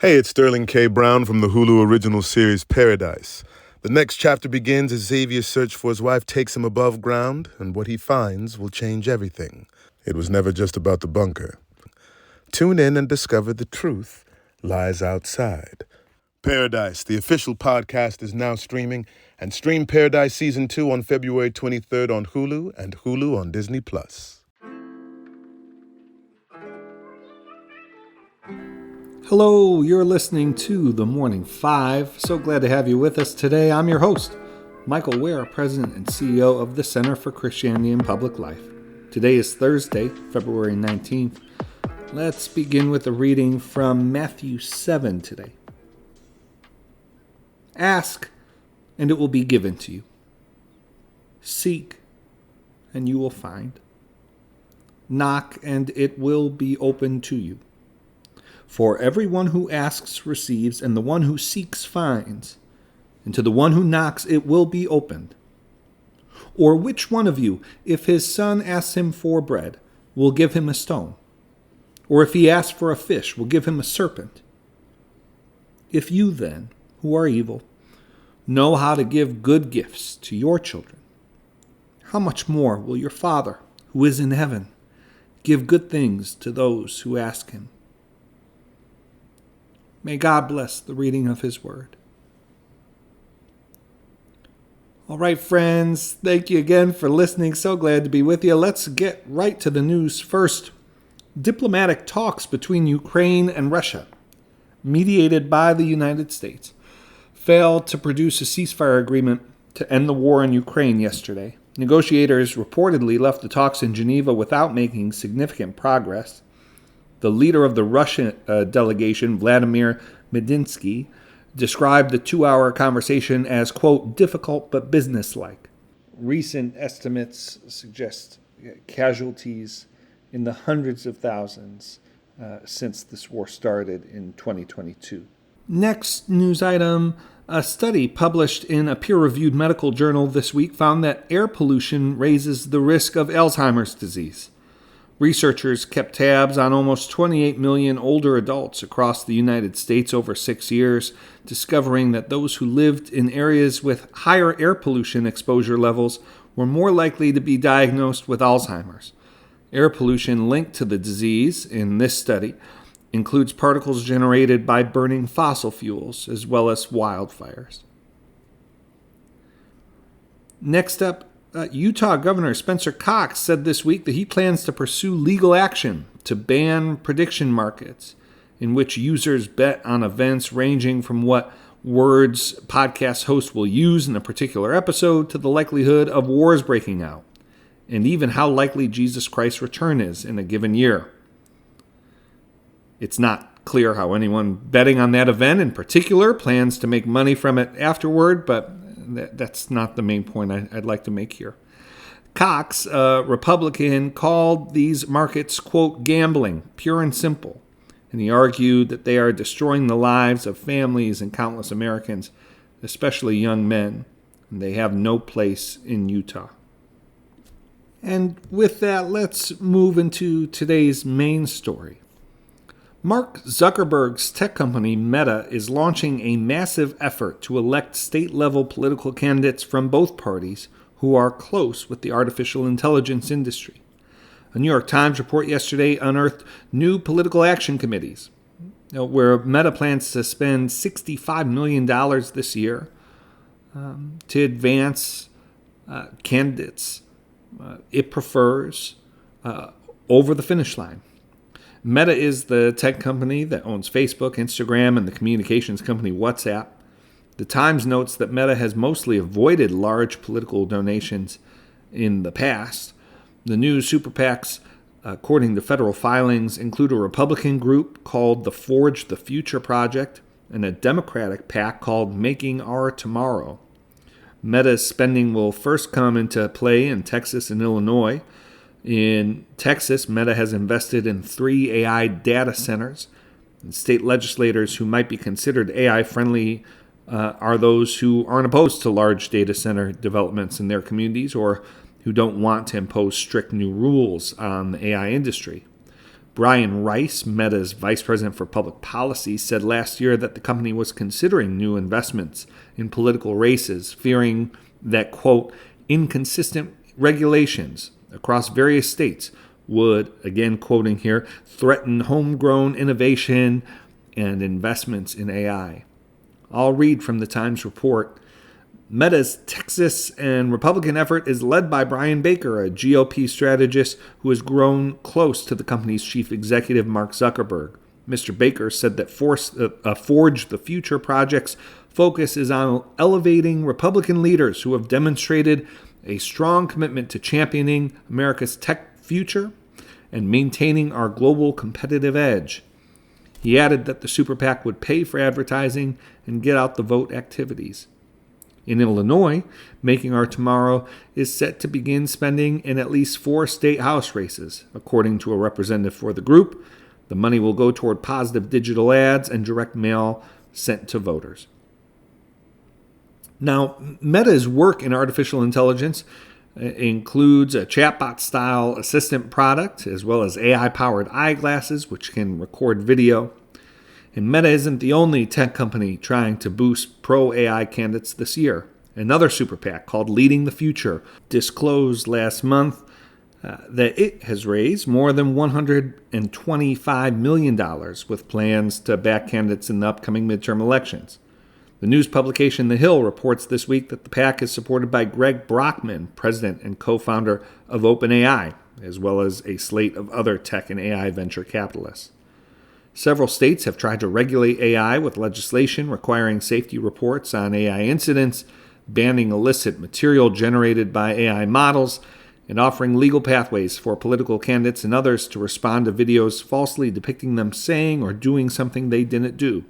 Hey, it's Sterling K. Brown from the Hulu original series Paradise. The next chapter begins as Xavier's search for his wife takes him above ground, and what he finds will change everything. It was never just about the bunker. Tune in and discover the truth lies outside. Paradise, the official podcast, is now streaming, and stream Paradise Season 2 on February 23rd on Hulu and Hulu on Disney+. Hello, you're listening to The Morning 5. So glad to have you with us today. I'm your host, Michael Ware, President and CEO of the Center for Christianity and Public Life. Today is Thursday, February 19th. Let's begin with a reading from Matthew 7 today. Ask, and it will be given to you. Seek, and you will find. Knock, and it will be opened to you. For everyone who asks receives, and the one who seeks finds. And to the one who knocks it will be opened. Or which one of you, if his son asks him for bread, will give him a stone? Or if he asks for a fish, will give him a serpent? If you then, who are evil, know how to give good gifts to your children, how much more will your Father, who is in heaven, give good things to those who ask him? May God bless the reading of His Word. All right, friends, thank you again for listening. So glad to be with you. Let's get right to the news first. Diplomatic talks between Ukraine and Russia, mediated by the United States, failed to produce a ceasefire agreement to end the war in Ukraine yesterday. Negotiators reportedly left the talks in Geneva without making significant progress. The leader of the Russian delegation, Vladimir Medinsky, described the 2-hour conversation as, quote, difficult but businesslike. Recent estimates suggest casualties in the hundreds of thousands since this war started in 2022. Next news item, a study published in a peer-reviewed medical journal this week found that air pollution raises the risk of Alzheimer's disease. Researchers kept tabs on almost 28 million older adults across the United States over 6 years, discovering that those who lived in areas with higher air pollution exposure levels were more likely to be diagnosed with Alzheimer's. Air pollution linked to the disease, in this study, includes particles generated by burning fossil fuels as well as wildfires. Next up, Utah Governor Spencer Cox said this week that he plans to pursue legal action to ban prediction markets in which users bet on events ranging from what words podcast hosts will use in a particular episode to the likelihood of wars breaking out, and even how likely Jesus Christ's return is in a given year. It's not clear how anyone betting on that event in particular plans to make money from it afterward, but that's not the main point I'd like to make here. Cox, a Republican, called these markets, quote, gambling, pure and simple. And he argued that they are destroying the lives of families and countless Americans, especially young men. And they have no place in Utah. And with that, let's move into today's main story. Mark Zuckerberg's tech company Meta is launching a massive effort to elect state-level political candidates from both parties who are close with the artificial intelligence industry. A New York Times report yesterday unearthed new political action committees, where Meta plans to spend $65 million this year to advance candidates it prefers over the finish line. Meta is the tech company that owns Facebook, Instagram, and the communications company WhatsApp. The Times notes that Meta has mostly avoided large political donations in the past. The new super PACs, according to federal filings, include a Republican group called the Forge the Future Project and a Democratic PAC called Making Our Tomorrow. Meta's spending will first come into play in Texas and Illinois. In Texas, Meta has invested in 3 AI data centers. And state legislators who might be considered AI-friendly are those who aren't opposed to large data center developments in their communities or who don't want to impose strict new rules on the AI industry. Brian Rice, Meta's vice president for public policy, said last year that the company was considering new investments in political races, fearing that, quote, inconsistent regulations across various states would, again quoting here, threaten homegrown innovation and investments in AI. I'll read from the Times report. Meta's Texas and Republican effort is led by Brian Baker, a GOP strategist who has grown close to the company's chief executive, Mark Zuckerberg. Mr. Baker said that Forge the Future project's focus is on elevating Republican leaders who have demonstrated a strong commitment to championing America's tech future and maintaining our global competitive edge. He added that the super PAC would pay for advertising and get out the vote activities. In Illinois, Making Our Tomorrow is set to begin spending in at least 4 state house races. According to a representative for the group, the money will go toward positive digital ads and direct mail sent to voters. Now, Meta's work in artificial intelligence includes a chatbot-style assistant product, as well as AI-powered eyeglasses, which can record video. And Meta isn't the only tech company trying to boost pro-AI candidates this year. Another super PAC called Leading the Future disclosed last month that it has raised more than $125 million with plans to back candidates in the upcoming midterm elections. The news publication The Hill reports this week that the PAC is supported by Greg Brockman, president and co-founder of OpenAI, as well as a slate of other tech and AI venture capitalists. Several states have tried to regulate AI with legislation requiring safety reports on AI incidents, banning illicit material generated by AI models, and offering legal pathways for political candidates and others to respond to videos falsely depicting them saying or doing something they didn't do.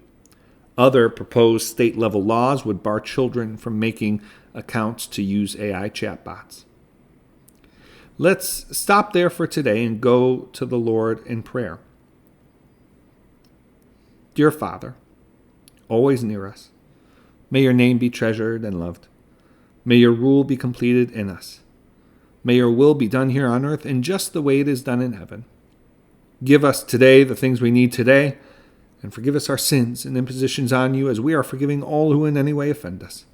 Other proposed state-level laws would bar children from making accounts to use AI chatbots. Let's stop there for today and go to the Lord in prayer. Dear Father, always near us, may your name be treasured and loved. May your rule be completed in us. May your will be done here on earth in just the way it is done in heaven. Give us today the things we need today, and forgive us our sins and impositions on you as we are forgiving all who in any way offend us.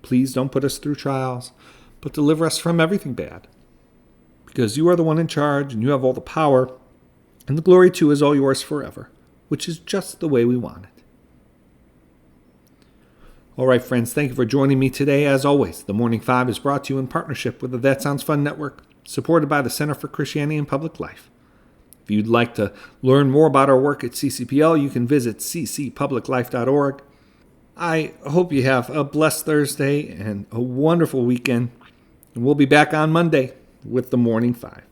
Please don't put us through trials, but deliver us from everything bad. Because you are the one in charge, and you have all the power, and the glory too is all yours forever, which is just the way we want it. All right, friends, thank you for joining me today. As always, The Morning Five is brought to you in partnership with the That Sounds Fun Network, supported by the Center for Christianity and Public Life. If you'd like to learn more about our work at CCPL, you can visit ccpubliclife.org. I hope you have a blessed Thursday and a wonderful weekend. And we'll be back on Monday with The Morning Five.